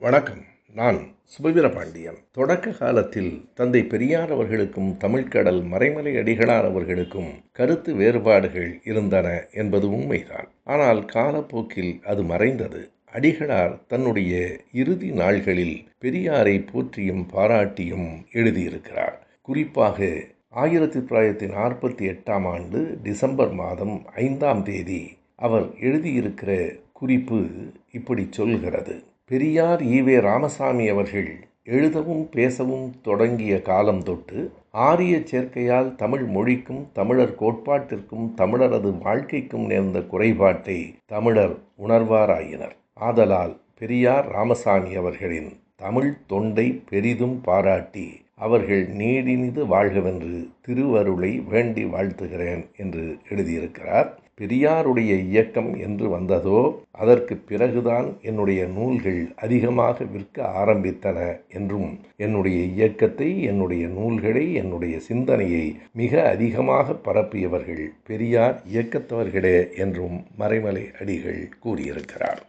வணக்கம். நான் சுபவீரபாண்டியன். தொடக்க காலத்தில் தந்தை பெரியார் அவர்களுக்கும் தமிழ்க்கடல் மறைமலை அடிகளார் அவர்களுக்கும் கருத்து வேறுபாடுகள் இருந்தன என்பது உண்மைதான். ஆனால் காலப்போக்கில் அது மறைந்தது. அடிகளார் தன்னுடைய இறுதி நாள்களில் பெரியாரை போற்றியும் பாராட்டியும் எழுதியிருக்கிறார். குறிப்பாக 1948 டிசம்பர் மாதம் 5 அவர் எழுதியிருக்கிற குறிப்பு இப்படி சொல்கிறது: பெரியார் ஈவே ராமசாமி அவர்கள் எழுதவும் பேசவும் தொடங்கிய காலம் தொட்டு ஆரிய சேர்க்கையால் தமிழ் மொழிக்கும் தமிழர் கோட்பாட்டிற்கும் தமிழரது வாழ்க்கைக்கும் நேர்ந்த குறைபாட்டை தமிழர் உணர்வாராயினர். ஆதலால் பெரியார் ராமசாமி அவர்களின் தமிழ் தொண்டை பெரிதும் பாராட்டி அவர்கள் நீடினிது வாழ்கவென்று திருவருளை வேண்டி வாழ்த்துகிறேன் என்று எழுதியிருக்கிறார். பெரியாருடைய இயக்கம் என்று வந்ததோ அதற்கு பிறகுதான் என்னுடைய நூல்கள் அதிகமாக விற்க ஆரம்பித்தன என்றும், என்னுடைய இயக்கத்தை, என்னுடைய நூல்களை, என்னுடைய சிந்தனையை மிக அதிகமாக பரப்பியவர்கள் பெரியார் இயக்கத்தவர்களே என்றும் மறைமலை அடிகள் கூறியிருக்கிறார்.